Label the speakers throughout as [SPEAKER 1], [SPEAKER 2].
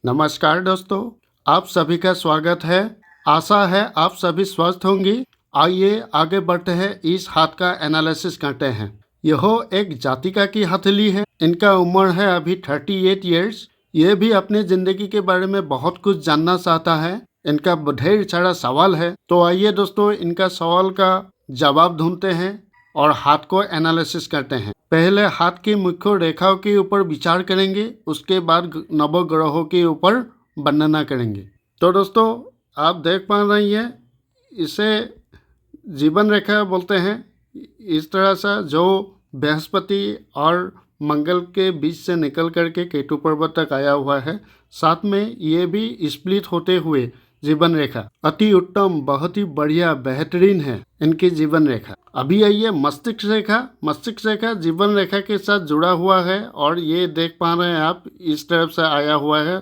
[SPEAKER 1] नमस्कार दोस्तों, आप सभी का स्वागत है। आशा है आप सभी स्वस्थ होंगे। आइए आगे बढ़ते हैं, इस हाथ का एनालिसिस करते हैं। यह एक जातिका की हथेली है। इनका उम्र है अभी 38 इयर्स। ये भी अपनी जिंदगी के बारे में बहुत कुछ जानना चाहता है। इनका ढेर सारा सवाल है, तो आइए दोस्तों इनका सवाल का जवाब ढूंढते हैं और हाथ को एनालिसिस करते हैं। पहले हाथ की मुख्य रेखाओं के ऊपर विचार करेंगे, उसके बाद नवग्रहों के ऊपर वर्णना करेंगे। तो दोस्तों आप देख पा रही हैं, इसे जीवन रेखा बोलते हैं। इस तरह से जो बृहस्पति और मंगल के बीच से निकल करके केतु पर्वत तक आया हुआ है, साथ में ये भी स्प्लिट होते हुए जीवन रेखा अति उत्तम, बहुत ही बढ़िया, बेहतरीन है इनकी जीवन रेखा। अभी आइए मस्तिष्क रेखा। मस्तिष्क रेखा जीवन रेखा के साथ जुड़ा हुआ है और ये देख पा रहे हैं आप, इस तरफ से आया हुआ है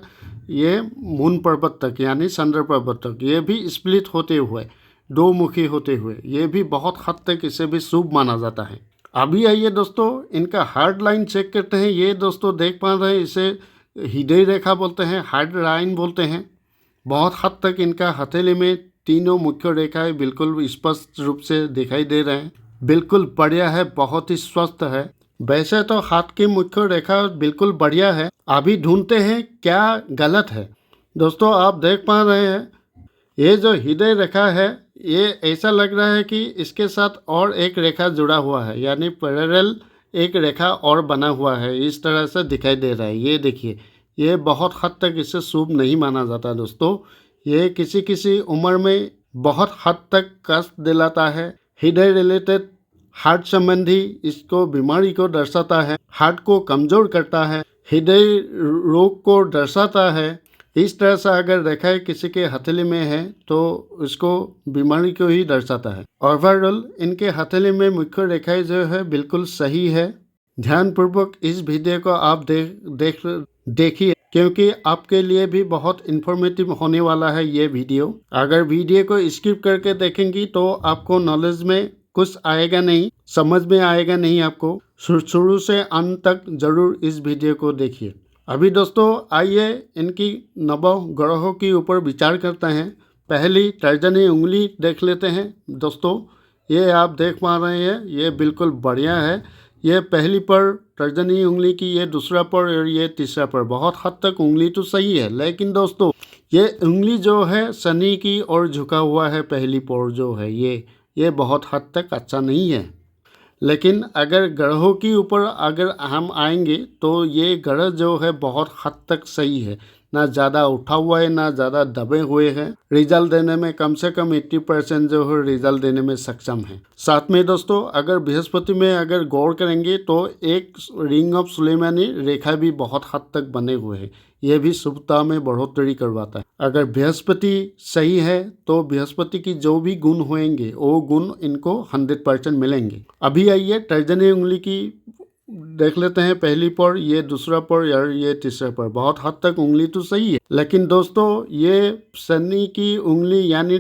[SPEAKER 1] ये मून पर्वत तक यानी चंद्र पर्वत तक। ये भी स्प्लिट होते हुए, दो मुखी होते हुए, ये भी बहुत हद तक इसे भी शुभ माना जाता है। अभी आइए दोस्तों इनका हार्ड लाइन चेक करते हैं। ये दोस्तों देख पा रहे हैं, इसे हृदय रेखा बोलते हैं, हार्ड लाइन बोलते हैं। बहुत हद तक इनका हथेली में तीनों मुख्य रेखाएं बिल्कुल स्पष्ट रूप से दिखाई दे रहे हैं। बिल्कुल बढ़िया है, बहुत ही स्वस्थ है। वैसे तो हाथ की मुख्य रेखा बिल्कुल बढ़िया है। अभी ढूंढते हैं क्या गलत है। दोस्तों आप देख पा रहे हैं, ये जो हृदय रेखा है, ये ऐसा लग रहा है कि इसके साथ और एक रेखा जुड़ा हुआ है, यानी पैरेलल एक रेखा और बना हुआ है, इस तरह से दिखाई दे रहा है। ये देखिए, ये बहुत हद तक इसे शुभ नहीं माना जाता दोस्तों। ये किसी किसी उम्र में बहुत हद तक कष्ट दिलाता है। हृदय रिलेटेड, हार्ट संबंधी इसको बीमारी को दर्शाता है, हार्ट को कमजोर करता है, हृदय रोग को दर्शाता है। इस तरह से अगर रेखाएं किसी के हथेली में है तो उसको बीमारी को ही दर्शाता है। ओवरऑल इनके हथेली में मुख्य रेखाएं जो है बिल्कुल सही है। ध्यानपूर्वक इस वीडियो को आप देखिए, क्योंकि आपके लिए भी बहुत इन्फॉर्मेटिव होने वाला है ये वीडियो। अगर वीडियो को स्किप करके देखेंगी तो आपको नॉलेज में कुछ आएगा नहीं, समझ में आएगा नहीं। आपको शुरू से अंत तक जरूर इस वीडियो को देखिए। अभी दोस्तों आइए इनकी नवग्रहों के ऊपर विचार करते हैं। पहली तर्जनी उंगली देख लेते हैं। दोस्तों ये आप देख पा रहे हैं, ये बिल्कुल बढ़िया है। ये पहली पर तर्जनी उंगली की, ये दूसरा पर और ये तीसरा पर। बहुत हद तक उंगली तो सही है, लेकिन दोस्तों ये उंगली जो है शनि की ओर झुका हुआ है। पहली पर जो है ये बहुत हद तक अच्छा नहीं है। लेकिन अगर ग्रहों के ऊपर अगर हम आएंगे तो ये ग्रह जो है बहुत हद तक सही है, ना ज़्यादा उठा हुआ है ना ज़्यादा दबे हुए हैं। रिजल्ट देने में कम से कम 80% जो है रिजल्ट देने में सक्षम है। साथ में दोस्तों अगर बृहस्पति में अगर गौर करेंगे तो एक रिंग ऑफ सुलेमानी रेखा भी बहुत हद तक बने हुए हैं। यह भी शुभता में बढ़ोतरी करवाता है। अगर बृहस्पति सही है तो बृहस्पति की जो भी गुण होंगे वो गुण इनको 100% मिलेंगे। अभी आइए तर्जनी उंगली की देख लेते हैं। पहली पर, ये दूसरा पर और ये तीसरा पर। बहुत हद तक उंगली तो सही है, लेकिन दोस्तों ये शनि की उंगली यानी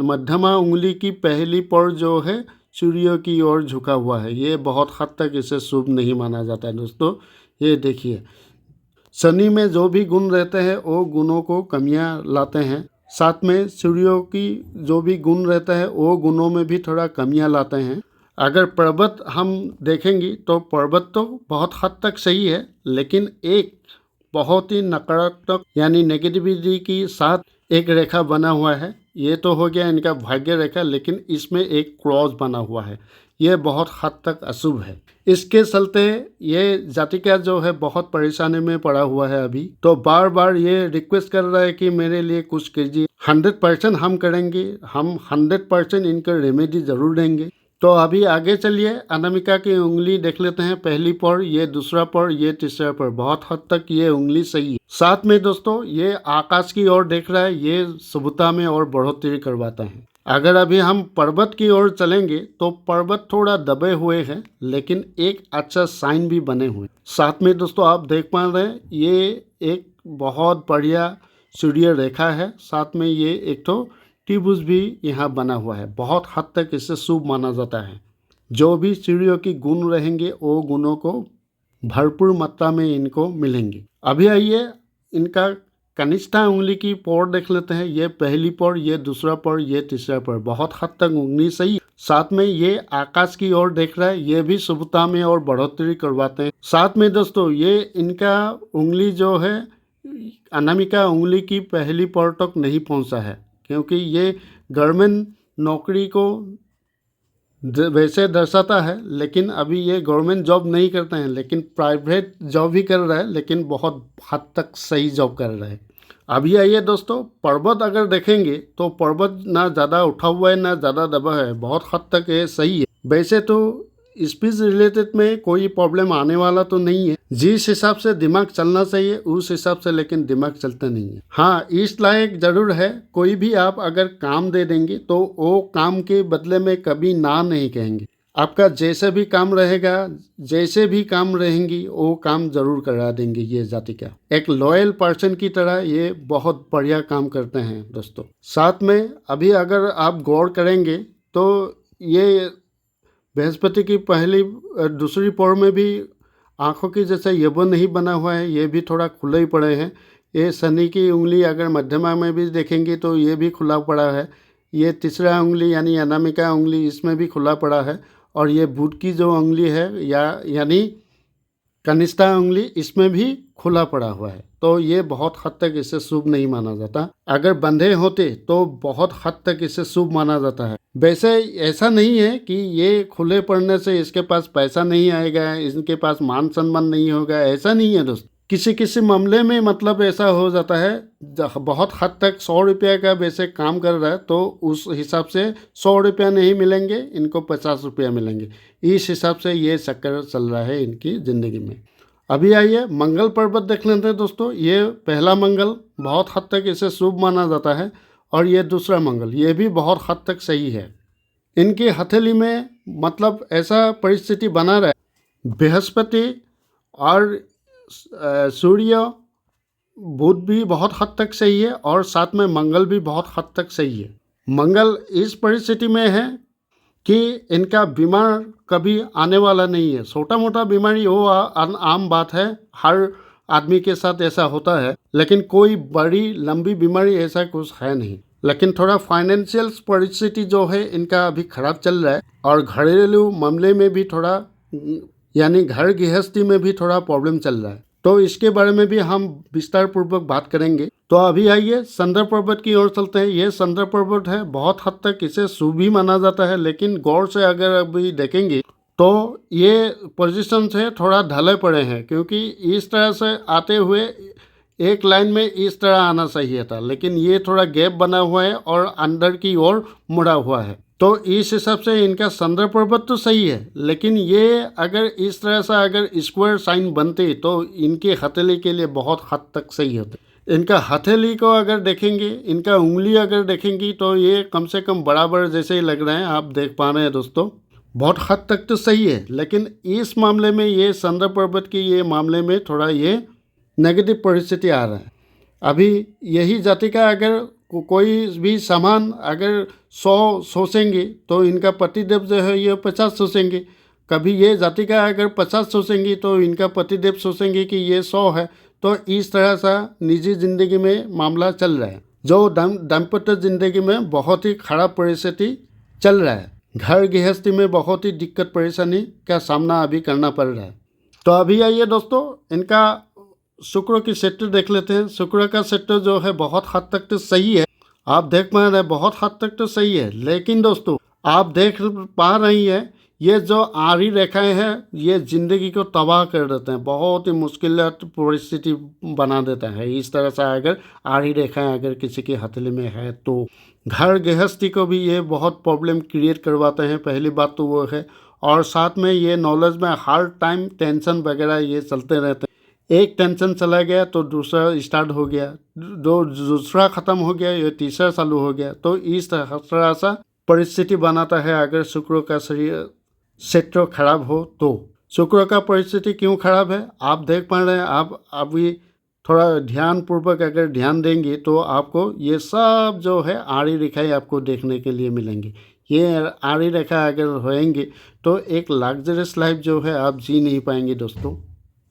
[SPEAKER 1] मध्यमा उंगली की पहली पर जो है सूर्य की ओर झुका हुआ है। ये बहुत हद तक इसे शुभ नहीं माना जाता है दोस्तों। ये देखिए, शनि में जो भी गुण रहते हैं वो गुणों को कमियां लाते हैं। साथ में सूर्य की जो भी गुण रहता है वो गुणों में भी थोड़ा कमियां लाते हैं। अगर पर्वत हम देखेंगे तो पर्वत तो बहुत हद तक सही है, लेकिन एक बहुत ही नकारात्मक यानी नेगेटिविटी के साथ एक रेखा बना हुआ है। ये तो हो गया इनका भाग्य रेखा, लेकिन इसमें एक क्रॉस बना हुआ है। ये बहुत हद तक अशुभ है। इसके चलते ये जातिका जो है बहुत परेशानी में पड़ा हुआ है। अभी तो बार बार ये रिक्वेस्ट कर रहा है कि मेरे लिए कुछ कीजिए। 100% हम करेंगे, हम 100% इनका रेमेडी जरूर देंगे। तो अभी आगे चलिए, अनामिका की उंगली देख लेते हैं। पहली पर, ये दूसरा पर, ये तीसरा पर। बहुत हद तक ये उंगली सही है। साथ में दोस्तों ये आकाश की ओर देख रहा है, ये शुभता में और बढ़ोतरी करवाता है। अगर अभी हम पर्वत की ओर चलेंगे तो पर्वत थोड़ा दबे हुए हैं, लेकिन एक अच्छा साइन भी बने हुए। साथ में दोस्तों आप देख पा रहे हैं, ये एक बहुत बढ़िया सूर्य रेखा है। साथ में ये एक तो त्रिभुज भी यहाँ बना हुआ है। बहुत हद तक इसे शुभ माना जाता है। जो भी सूर्य की गुण रहेंगे वो गुणों को भरपूर मात्रा में इनको मिलेंगे। अभी आइए इनका कनिष्ठा उंगली की पौड़ देख लेते हैं। ये पहली पौड़, ये दूसरा पौड़, ये तीसरा पौड़, बहुत हद तक उंगली सही। साथ में ये आकाश की ओर देख रहा है, ये भी शुभता में और बढ़ोतरी करवाते हैं। साथ में दोस्तों ये इनका उंगली जो है अनामिका उंगली की पहली पौड़ तक नहीं पहुंचा है, क्योंकि ये गवर्नमेंट नौकरी को वैसे दर्शाता है, लेकिन अभी ये गवर्नमेंट जॉब नहीं करते हैं, लेकिन प्राइवेट जॉब ही कर रहा है, लेकिन बहुत हद तक सही जॉब कर रहा है। अभी आइए दोस्तों, पर्वत अगर देखेंगे तो पर्वत ना ज़्यादा उठा हुआ है ना ज़्यादा दबा है, बहुत हद तक ये सही है। वैसे तो स्पीच रिलेटेड में कोई प्रॉब्लम आने वाला तो नहीं है, जिस हिसाब से दिमाग चलना चाहिए उस हिसाब से लेकिन दिमाग चलता नहीं है। हाँ, इस लायक जरूर है, कोई भी आप अगर काम दे देंगे तो वो काम के बदले में कभी ना नहीं कहेंगे। आपका जैसे भी काम रहेगा, जैसे भी काम रहेंगी, वो काम जरूर करा देंगे। ये जातिका एक लॉयल पर्सन की तरह ये बहुत बढ़िया काम करते हैं दोस्तों। साथ में अभी अगर आप गौर करेंगे तो ये बृहस्पति की पहली दूसरी पौड़ में भी आँखों की जैसा यवन नहीं बना हुआ है, ये भी थोड़ा खुले ही पड़े हैं। ये शनि की उंगली अगर मध्यमा में भी देखेंगे तो ये भी खुला पड़ा है। ये तीसरा उंगली यानी अनामिका उंगली, इसमें भी खुला पड़ा है। और ये बुध की जो उंगली है यानी कनिष्ठा उंगली, इसमें भी खुला पड़ा हुआ है। तो ये बहुत हद तक इसे शुभ नहीं माना जाता। अगर बंधे होते तो बहुत हद तक इसे शुभ माना जाता है। वैसे ऐसा नहीं है कि ये खुले पड़ने से इसके पास पैसा नहीं आएगा, इनके पास मान सम्मान नहीं होगा, ऐसा नहीं है दोस्त। किसी किसी मामले में मतलब ऐसा हो जाता है, बहुत हद तक 100 रुपये का वैसे काम कर रहा है तो उस हिसाब से 100 रुपया नहीं मिलेंगे, इनको 50 रुपया मिलेंगे। इस हिसाब से ये चक्कर चल रहा है इनकी ज़िंदगी में। अभी आइए मंगल पर्वत देख लेते हैं दोस्तों। ये पहला मंगल बहुत हद तक इसे शुभ माना जाता है, और ये दूसरा मंगल, ये भी बहुत हद तक सही है। इनकी हथेली में मतलब ऐसा परिस्थिति बना रहा है, बृहस्पति और सूर्य बुध भी बहुत हद तक सही है, और साथ में मंगल भी बहुत हद तक सही है। मंगल इस परिस्थिति में है कि इनका बीमार कभी आने वाला नहीं है। छोटा मोटा बीमारी हो आम बात है, हर आदमी के साथ ऐसा होता है, लेकिन कोई बड़ी लंबी बीमारी ऐसा कुछ है नहीं। लेकिन थोड़ा फाइनेंशियल परिस्थिति जो है इनका अभी खराब चल रहा है, और घरेलू मामले में भी थोड़ा यानी घर गृहस्थी में भी थोड़ा प्रॉब्लम चल रहा है। तो इसके बारे में भी हम विस्तार पूर्वक बात करेंगे। तो अभी आइए संदर पर्वत की ओर चलते हैं। ये संदर पर्वत है, बहुत हद तक इसे शुभ ही माना जाता है, लेकिन गौर से अगर अभी देखेंगे तो ये पोजीशन से थोड़ा ढले पड़े हैं, क्योंकि इस तरह से आते हुए एक लाइन में इस तरह आना चाहिए था, लेकिन ये थोड़ा गैप बना हुआ है और अंदर की ओर मुड़ा हुआ है। तो इस हिसाब से इनका संदर पर्वत तो सही है, लेकिन ये अगर इस तरह से अगर स्क्वायर साइन बनते तो इनके हथेली के लिए बहुत हद तक सही होते। इनका हथेली को अगर देखेंगे, इनका उंगली अगर देखेंगी तो ये कम से कम बराबर जैसे ही लग रहे हैं, आप देख पा रहे हैं दोस्तों। बहुत हद तक तो सही है, लेकिन इस मामले में ये संदर पर्वत की ये मामले में थोड़ा ये नेगेटिव परिस्थिति आ रहा है। अभी यही जाति का अगर कोई भी सामान अगर 100 सोचेंगे तो इनका पतिदेव जो है ये 50 सोचेंगे। कभी ये जाति का अगर 50 सोचेंगी तो इनका पतिदेव सोचेंगे कि ये 100 है। तो इस तरह सा निजी जिंदगी में मामला चल रहा है, जो दाम्पत्य जिंदगी में बहुत ही खराब परिस्थिति चल रहा है। घर गृहस्थी में बहुत ही दिक्कत परेशानी का सामना अभी करना पड़ रहा है। तो अभी आइए दोस्तों, इनका शुक्र की सेक्टर देख लेते हैं। शुक्र का सेक्टर जो है बहुत हद तक तो सही है, आप देख पा रहे हैं, बहुत हद तक तो सही है। लेकिन दोस्तों आप देख पा रही हैं, ये जो आड़ी रेखाएं हैं ये ज़िंदगी को तबाह कर देते हैं, बहुत ही मुश्किल परिस्थिति बना देता है। इस तरह से अगर आड़ी रेखाएं अगर किसी की हथेली में है तो घर गृहस्थी को भी ये बहुत प्रॉब्लम क्रिएट करवाते हैं, पहली बात तो वो है। और साथ में ये नॉलेज में हर टाइम टेंशन वगैरह ये चलते रहते हैं। एक टेंशन चला गया तो दूसरा स्टार्ट हो गया, दूसरा ख़त्म हो गया, ये तीसरा चालू हो गया। तो इस तरह सा परिस्थिति बनाता है अगर शुक्र का शरीर क्षेत्र खराब हो तो। शुक्र का परिस्थिति क्यों खराब है आप देख पा रहे हैं। आप अभी थोड़ा ध्यान पूर्वक अगर ध्यान देंगे तो आपको ये सब जो है आड़ी रेखाएं आपको देखने के लिए मिलेंगी। ये आड़ी रेखा अगर होएंगे तो एक लग्जरियस लाइफ जो है आप जी नहीं पाएंगे दोस्तों।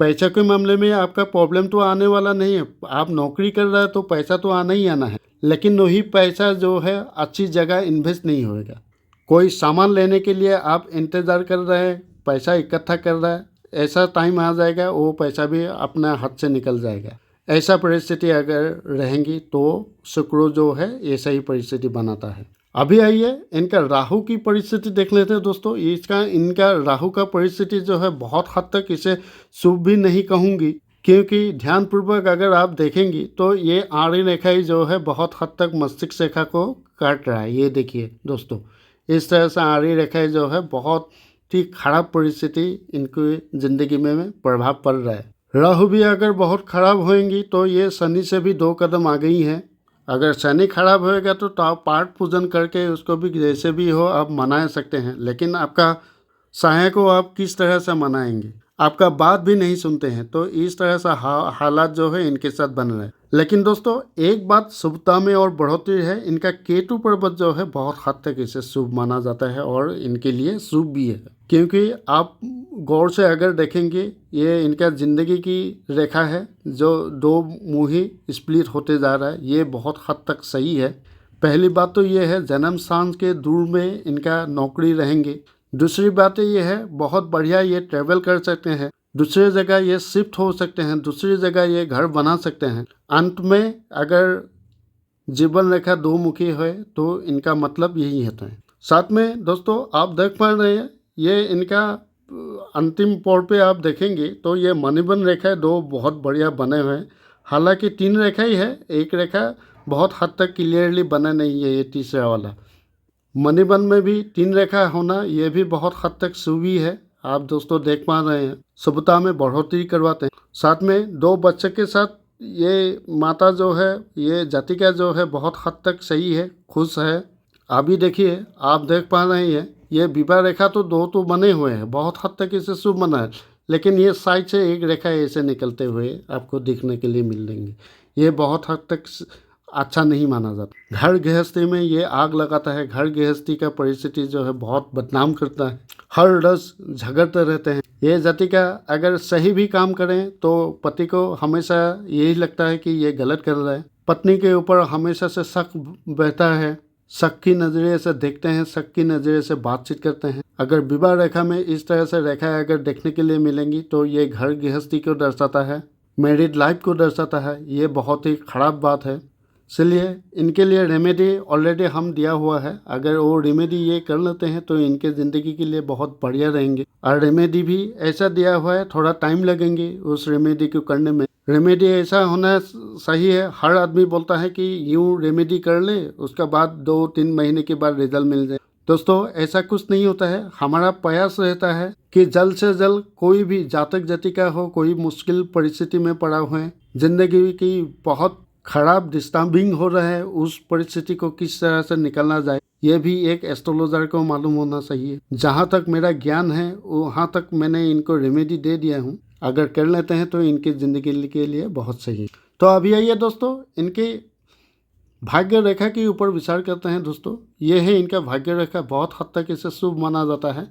[SPEAKER 1] पैसा के मामले में आपका प्रॉब्लम तो आने वाला नहीं है। आप नौकरी कर रहे हैं तो पैसा तो आना ही आना है, लेकिन वही पैसा जो है अच्छी जगह इन्वेस्ट नहीं होएगा। कोई सामान लेने के लिए आप इंतज़ार कर रहे हैं, पैसा इकट्ठा कर रहा है, ऐसा टाइम आ जाएगा वो पैसा भी अपना हाथ से निकल जाएगा। ऐसा परिस्थिति अगर रहेंगी तो शुक्र जो है ऐसा ही परिस्थिति बनाता है। अभी आइए इनका राहु की परिस्थिति देख लेते हैं दोस्तों। इनका राहु का परिस्थिति जो है बहुत हद तक इसे शुभ भी नहीं कहूँगी, क्योंकि ध्यानपूर्वक अगर आप देखेंगी तो ये आड़ी रेखा ही जो है बहुत हद तक मस्तिष्क रेखा को काट रहा है। ये देखिए दोस्तों, इस तरह से आड़ी रेखा जो है बहुत ही खराब परिस्थिति इनकी ज़िंदगी में प्रभाव पड़ रहा है। राहु भी अगर बहुत खराब होएंगी तो ये शनि से भी 2 कदम आ गई हैं। अगर शनि खराब होएगा तो आप पाठ पूजन करके उसको भी जैसे भी हो आप मना सकते हैं, लेकिन आपका सहायक को आप किस तरह से मनाएंगे? आपका बात भी नहीं सुनते हैं, तो इस तरह से हालात जो है इनके साथ बन रहे हैं। लेकिन दोस्तों एक बात शुभता में और बढ़ोतरी है, इनका केतु पर्वत जो है बहुत हद तक इसे शुभ माना जाता है और इनके लिए शुभ भी है, क्योंकि आप गौर से अगर देखेंगे ये इनका ज़िंदगी की रेखा है जो 2 मुही स्प्लिट होते जा रहा है। ये बहुत हद तक सही है। पहली बात तो ये है जन्म स्थान के दूर में इनका नौकरी रहेंगे। दूसरी बात ये है बहुत बढ़िया ये ट्रैवल कर सकते हैं, दूसरी जगह ये शिफ्ट हो सकते हैं, दूसरी जगह ये घर बना सकते हैं। अंत में अगर जीवन रेखा 2 मुखी है तो इनका मतलब यही होता है। साथ में दोस्तों आप देख पा रहे हैं ये इनका अंतिम पौड़ पे आप देखेंगे तो ये मणिबन रेखा 2 बहुत बढ़िया बने हुए हैं। हालांकि 3 रेखा ही है, एक रेखा बहुत हद तक क्लियरली बना नहीं है। ये तीसरा वाला मणिबन में भी 3 रेखा होना ये भी बहुत हद तक शुभ ही है। आप दोस्तों देख पा रहे हैं शुभता में बढ़ोतरी करवाते हैं। साथ में 2 बच्चे के साथ ये माता जो है ये जातिका जो है बहुत हद तक सही है, खुश है। अभी देखिए आप देख पा रहे हैं ये विवाह रेखा तो 2 तो बने हुए हैं, बहुत हद तक इसे शुभ बना है, लेकिन ये साइड से एक रेखा ऐसे निकलते हुए आपको देखने के लिए मिल देंगे। ये बहुत हद तक अच्छा नहीं माना जाता। घर गृहस्थी में ये आग लगाता है। घर गृहस्थी का परिस्थिति जो है बहुत बदनाम करता है, हर रोज झगड़ते रहते हैं। ये जातिका अगर सही भी काम करें तो पति को हमेशा यही लगता है कि ये गलत कर रहा है। पत्नी के ऊपर हमेशा से शक बहता है, शक की नज़रिए से देखते हैं, शक की नज़रिए से बातचीत करते हैं। अगर विवाह रेखा में इस तरह से रेखा अगर देखने के लिए मिलेंगी तो ये घर गृहस्थी को दर्शाता है, मैरिड लाइफ को दर्शाता है। ये बहुत ही खराब बात है। इसलिए इनके लिए रेमेडी ऑलरेडी हम दिया हुआ है। अगर वो रेमेडी ये कर लेते हैं तो इनके ज़िंदगी के लिए बहुत बढ़िया रहेंगे। और रेमेडी भी ऐसा दिया हुआ है, थोड़ा टाइम लगेंगे उस रेमेडी को करने में। रेमेडी ऐसा होना सही है, हर आदमी बोलता है कि यूँ रेमेडी कर ले उसका बाद 2-3 महीने के बाद रिजल्ट मिल जाए। दोस्तों ऐसा कुछ नहीं होता है। हमारा प्रयास रहता है कि जल्द से जल्द कोई भी जातक जातिका हो, कोई मुश्किल परिस्थिति में पड़ा हुआ है, ज़िंदगी की बहुत खराब डिस्टर्बिंग हो रहा है, उस परिस्थिति को किस तरह से निकलना जाए ये भी एक एस्ट्रोलॉजर को मालूम होना चाहिए। जहाँ तक मेरा ज्ञान है वहाँ तक मैंने इनको रेमेडी दे दिया हूँ। अगर कर लेते हैं तो इनकी ज़िंदगी के लिए बहुत सही है। तो अभी आइए दोस्तों इनके भाग्य रेखा के ऊपर विचार करते हैं। दोस्तों ये है इनका भाग्य रेखा, बहुत हद तक इसे शुभ माना जाता है।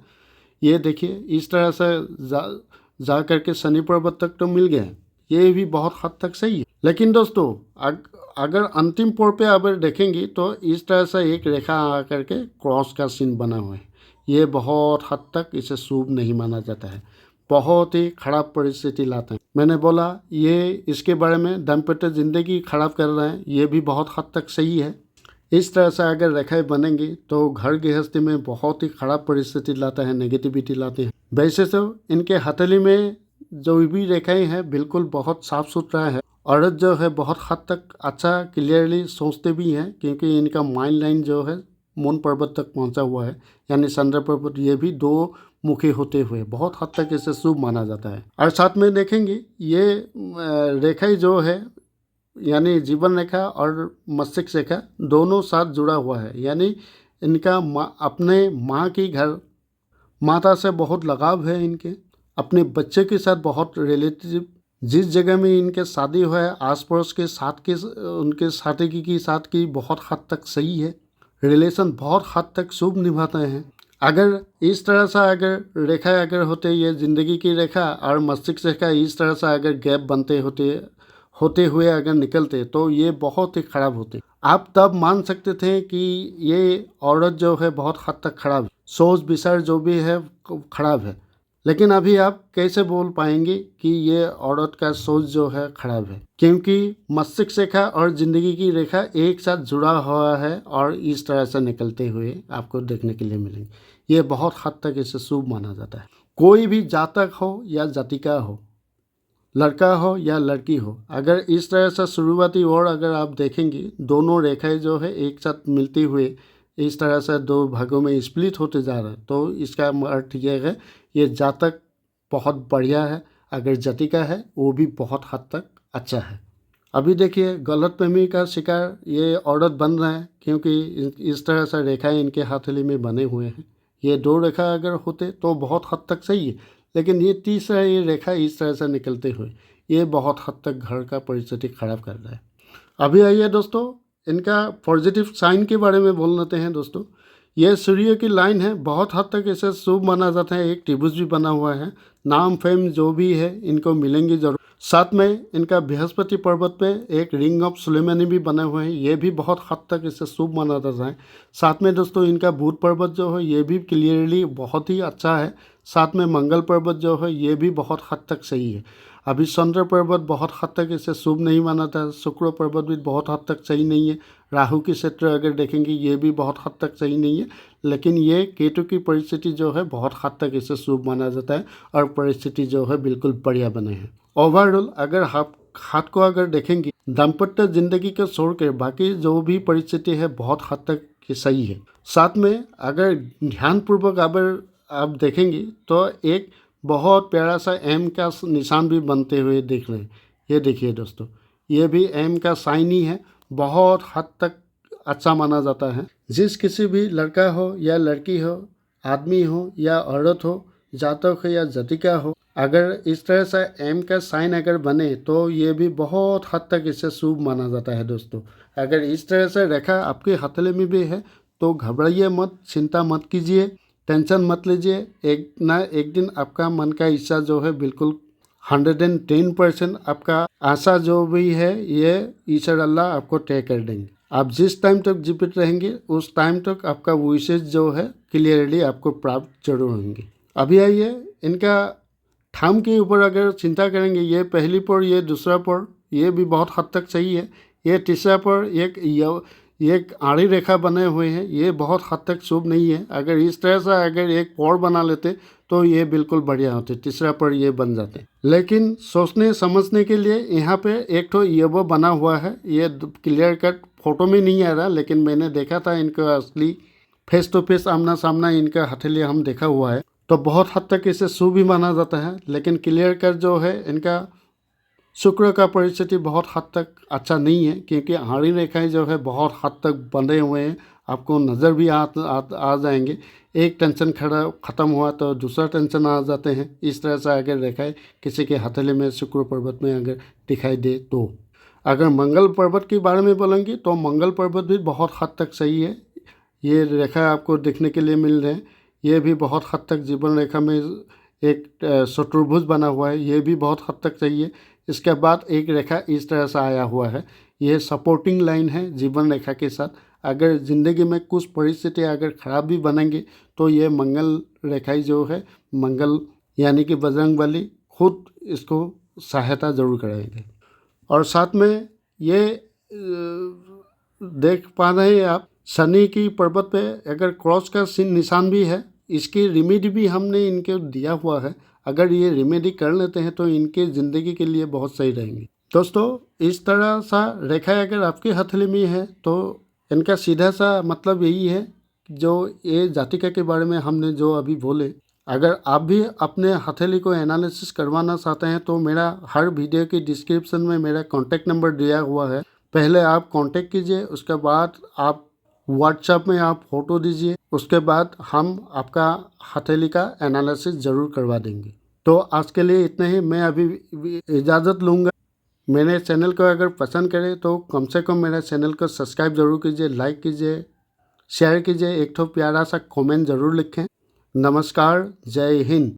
[SPEAKER 1] ये देखिए इस तरह से जा करके शनि पर्वत तक तो मिल गया है, ये भी बहुत हद तक सही है। लेकिन दोस्तों अगर अंतिम पोर पे अगर देखेंगी तो इस तरह से एक रेखा आ करके क्रॉस का सीन बना हुआ है। ये बहुत हद तक इसे शुभ नहीं माना जाता है, बहुत ही खराब परिस्थिति लाते हैं। मैंने बोला ये इसके बारे में दाम्पत्य जिंदगी खराब कर रहे हैं, ये भी बहुत हद तक सही है। इस तरह से अगर रेखाएं बनेंगी तो घर गृहस्थी में बहुत ही खराब परिस्थिति लाता है, नेगेटिविटी लाते हैं। वैसे तो इनके हथेली में जो भी रेखाएं हैं बिल्कुल बहुत साफ सुथरा है। औरत जो है बहुत हद तक अच्छा क्लियरली सोचते भी हैं, क्योंकि इनका माइंड लाइन जो है मून पर्वत तक पहुंचा हुआ है, यानी चंद्र पर्वत। ये भी 2 मुखी होते हुए बहुत हद तक इसे शुभ माना जाता है। और साथ में देखेंगे ये रेखाएं जो है यानी जीवन रेखा और मस्तिष्क रेखा दोनों साथ जुड़ा हुआ है, यानी इनका अपने माँ की घर माता से बहुत लगाव है। इनके अपने बच्चे के साथ बहुत रिलेटिव, जिस जगह में इनके शादी हुआ है आस पड़ोस के साथ के उनके साथी की साथ की बहुत हद तक सही है, रिलेशन बहुत हद तक शुभ निभाते हैं। अगर इस तरह से अगर रेखा अगर होते, ये ज़िंदगी की रेखा और मस्तिष्क रेखा इस तरह से अगर गैप बनते होते हुए अगर निकलते तो ये बहुत ही ख़राब होते। आप तब मान सकते थे कि ये औरत जो है बहुत हद तक ख़राब है, सोच विचार जो भी है ख़राब है। लेकिन अभी आप कैसे बोल पाएंगे कि ये औरत का सोच जो है ख़राब है, क्योंकि मस्तिष्क रेखा और ज़िंदगी की रेखा एक साथ जुड़ा हुआ है और इस तरह से निकलते हुए आपको देखने के लिए मिलेंगे। ये बहुत हद तक इसे शुभ माना जाता है। कोई भी जातक हो या जातिका हो, लड़का हो या लड़की हो, अगर इस तरह से शुरुआती ओर अगर आप देखेंगे दोनों रेखाएं जो है एक साथ मिलती हुए इस तरह से दो भागों में स्प्लिट होते जा रहे हैं, तो इसका अर्थ यह है ये जातक बहुत बढ़िया है। अगर जातिका है वो भी बहुत हद तक अच्छा है। अभी देखिए गलतफहमी का शिकार ये औरत बन रहा है, क्योंकि इस तरह से रेखाएं इनके हथेली में बने हुए हैं। ये दो रेखा अगर होते तो बहुत हद तक सही है, लेकिन ये तीसरा ये रेखा इस तरह से निकलते हुए ये बहुत हद तक घर का परिस्थिति खराब कर रहा है। अभी आइए दोस्तों इनका पॉजिटिव साइन के बारे में बोल लेते हैं। दोस्तों ये सूर्य की लाइन है, बहुत हद तक इसे शुभ माना जाता है। एक त्रिभुज भी बना हुआ है, नाम फेम जो भी है इनको मिलेंगे जरूर। साथ में इनका बृहस्पति पर्वत पे एक रिंग ऑफ सुलेमानी भी बने हुए हैं, ये भी बहुत हद तक इसे शुभ माना जाता है। साथ में दोस्तों इनका बुध पर्वत जो है ये भी क्लियरली बहुत ही अच्छा है। साथ में मंगल पर्वत जो है ये भी बहुत हद तक सही है। अभी चंद्र पर्वत बहुत हद तक इसे शुभ नहीं माना था, शुक्र पर्वत भी बहुत हद तक सही नहीं है। राहु की क्षेत्र अगर देखेंगे ये भी बहुत हद तक सही नहीं है, लेकिन ये केतु की परिस्थिति जो है बहुत हद तक इसे शुभ माना जाता है और परिस्थिति जो है बिल्कुल बढ़िया बने हैं। ओवरऑल अगर आप हाथ को अगर देखेंगे दाम्पत्य जिंदगी को छोड़ कर बाकी जो भी परिस्थिति है बहुत हद तक ये सही है। साथ में अगर ध्यानपूर्वक अगर आप देखेंगे तो एक बहुत प्यारा सा एम का निशान भी बनते हुए दिख रहे हैं। ये देखिए दोस्तों ये भी एम का साइन ही है, बहुत हद तक अच्छा माना जाता है। जिस किसी भी लड़का हो या लड़की हो, आदमी हो या औरत हो, जातक हो या जातिका हो, अगर इस तरह से एम का साइन अगर बने तो ये भी बहुत हद तक इसे शुभ माना जाता है। दोस्तों अगर इस तरह से रेखा आपके हथेली में भी है तो घबराइए मत, चिंता मत कीजिए, टेंशन मत लीजिए। एक ना एक दिन आपका मन का इच्छा जो है बिल्कुल 110% आपका आशा जो भी है ये ईश्वर अल्लाह आपको तय कर देंगे। आप जिस टाइम तक जीवित रहेंगे उस टाइम तक आपका विशेष जो है क्लियरली आपको प्राप्त जरूर होंगे। अभी आइए इनका ठाम के ऊपर अगर चिंता करेंगे, ये पहली पर, ये दूसरा पर, ये भी बहुत हद तक सही है। ये तीसरा पर एक आड़ी रेखा बने हुए हैं, ये बहुत हद तक शुभ नहीं है। अगर इस तरह से अगर एक पौड़ बना लेते तो ये बिल्कुल बढ़िया होते, तीसरा पर ये बन जाते। लेकिन सोचने समझने के लिए यहाँ पे एक तो ये वो बना हुआ है, ये क्लियर कट फोटो में नहीं आ रहा, लेकिन मैंने देखा था इनको असली फेस टू फेस आमना सामना इनका हथेली हम देखा हुआ है, तो बहुत हद तक इसे शुभ भी माना जाता है। लेकिन क्लियर कट जो है इनका शुक्र का परिस्थिति बहुत हद तक अच्छा नहीं है, क्योंकि आड़ी रेखाएं जो है बहुत हद तक बंधे हुए हैं, आपको नज़र भी आ जाएंगे। एक टेंशन ख़त्म हुआ तो दूसरा टेंशन आ जाते हैं। इस तरह से अगर रेखाएं किसी के हथेली में शुक्र पर्वत में अगर दिखाई दे तो। अगर मंगल पर्वत के बारे में बोलेंगे तो मंगल पर्वत भी बहुत हद तक सही है। ये रेखा आपको देखने के लिए मिल रहे हैं, ये भी बहुत हद तक जीवन रेखा में एक चतुर्भुज बना हुआ है, ये भी बहुत हद तक सही है। इसके बाद एक रेखा इस तरह से आया हुआ है, यह सपोर्टिंग लाइन है जीवन रेखा के साथ। अगर ज़िंदगी में कुछ परिस्थिति अगर ख़राब भी बनेंगी तो ये मंगल रेखाई जो है, मंगल यानी कि बजरंगबली खुद इसको सहायता ज़रूर करेंगे। और साथ में ये देख पा रहे हैं आप शनि की पर्वत पे अगर क्रॉस का निशान भी है, इसकी रेमेडी भी हमने इनके दिया हुआ है। अगर ये रेमेडी कर लेते हैं तो इनके ज़िंदगी के लिए बहुत सही रहेंगे। दोस्तों इस तरह सा रेखा अगर आपकी हथेली में है तो इनका सीधा सा मतलब यही है, जो ये जातिका के बारे में हमने जो अभी बोले, अगर आप भी अपने हथेली को एनालिसिस करवाना चाहते हैं तो मेरा हर वीडियो की डिस्क्रिप्शन में मेरा कॉन्टैक्ट नंबर दिया हुआ है। पहले आप कॉन्टैक्ट कीजिए, उसके बाद आप व्हाट्सएप में आप फ़ोटो दीजिए, उसके बाद हम आपका हथेली का एनालिसिस ज़रूर करवा देंगे। तो आज के लिए इतना ही, मैं अभी इजाज़त लूँगा। मेरे चैनल को अगर पसंद करें तो कम से कम मेरा चैनल को सब्सक्राइब ज़रूर कीजिए, लाइक कीजिए, शेयर कीजिए, एक तो प्यारा सा कमेंट ज़रूर लिखें। नमस्कार, जय हिंद।